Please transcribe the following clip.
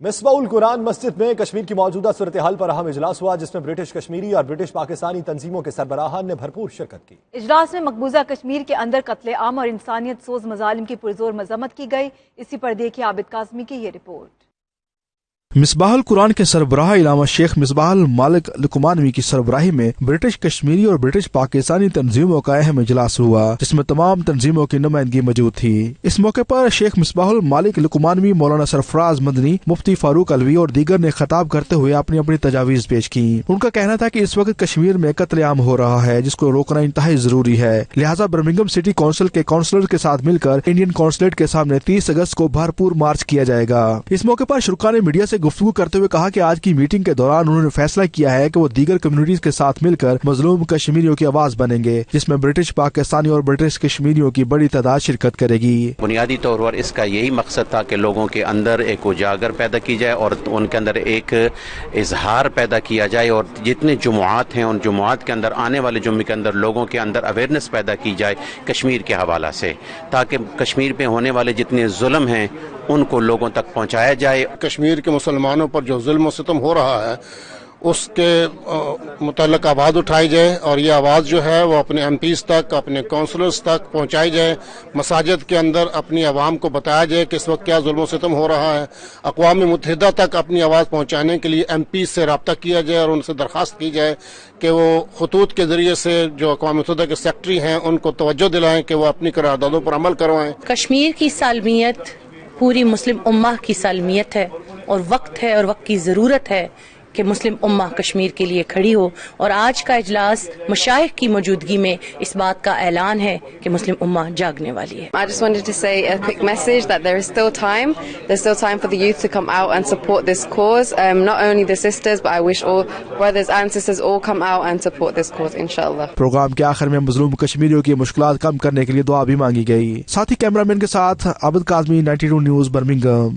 مصباح القرآن مسجد میں کشمیر کی موجودہ صورتحال پر اہم اجلاس ہوا، جس میں برٹش کشمیری اور برٹش پاکستانی تنظیموں کے سربراہان نے بھرپور شرکت کی۔ اجلاس میں مقبوضہ کشمیر کے اندر قتل عام اور انسانیت سوز مظالم کی پرزور مذمت کی گئی۔ اسی پر دیکھیں عابد کاظمی کی یہ رپورٹ۔ مصباح القرآن کے سربراہ علامہ شیخ مصباح المالک لقمانوی کی سربراہی میں برٹش کشمیری اور برٹش پاکستانی تنظیموں کا اہم اجلاس ہوا، جس میں تمام تنظیموں کی نمائندگی موجود تھی۔ اس موقع پر شیخ مصباح المالک لقمانوی، مولانا سرفراز مدنی، مفتی فاروق الوی اور دیگر نے خطاب کرتے ہوئے اپنی اپنی تجاویز پیش کی۔ ان کا کہنا تھا کہ اس وقت کشمیر میں قتل عام ہو رہا ہے، جس کو روکنا انتہائی ضروری ہے، لہٰذا برمنگھم سٹی کونسل کے کونسلر کے ساتھ مل کر انڈین کونسلیٹ کے سامنے 30 اگست کو بھرپور مارچ کیا جائے گا۔ اس موقع پر شرکاء نے میڈیا سے گفتگو کرتے ہوئے کہا کہ آج کی میٹنگ کے دوران انہوں نے فیصلہ کیا ہے کہ وہ دیگر کمیونٹیز کے ساتھ مل کر مظلوم کشمیریوں کی آواز بنیں گے، جس میں برٹش پاکستانی اور برٹش کشمیریوں کی بڑی تعداد شرکت کرے گی۔ بنیادی طور پر اس کا یہی مقصد تھا کہ لوگوں کے اندر ایک اجاگر پیدا کی جائے اور ان کے اندر ایک اظہار پیدا کیا جائے، اور جتنے جمعات ہیں ان جمعات کے اندر آنے والے جمعے کے اندر لوگوں کے اندر اویئرنیس پیدا کی جائے کشمیر کے حوالہ سے، تاکہ کشمیر پہ ہونے والے جتنے ظلم ہیں ان کو لوگوں تک پہنچایا جائے۔ کشمیر کے مسلمانوں پر جو ظلم و ستم ہو رہا ہے اس کے متعلق آواز اٹھائی جائے، اور یہ آواز جو ہے وہ اپنے ایم پیز تک، اپنے کونسلرز تک پہنچائی جائے، مساجد کے اندر اپنی عوام کو بتایا جائے کہ اس وقت کیا ظلم و ستم ہو رہا ہے، اقوام متحدہ تک اپنی آواز پہنچانے کے لیے ایم پیز سے رابطہ کیا جائے اور ان سے درخواست کی جائے کہ وہ خطوط کے ذریعے سے جو اقوام متحدہ کے سیکرٹری ہیں ان کو توجہ دلائیں کہ وہ اپنی قراردادوں پر عمل کروائیں۔ کشمیر کی سالمیت پوری مسلم امہ کی سالمیت ہے، اور وقت ہے اور وقت کی ضرورت ہے کہ مسلم امہ کشمیر کے لیے کھڑی ہو، اور آج کا اجلاس مشائخ کی موجودگی میں اس بات کا اعلان ہے کہ مسلم امہ جاگنے والی ہے۔ I just wanted to say a quick message that there is still time. There's still time for the youth to come out and support this cause. Not only the sisters, but I wish all brothers and sisters all come out and support this cause, inshallah. Programme کے آخر میں مظلوم کشمیریوں کی مشکلات کم کرنے کے لیے دعا بھی مانگی گئی۔ ساتھی کیمرہ مین کے ساتھ عابد کاظمی، 92 نیوز، برمنگھم۔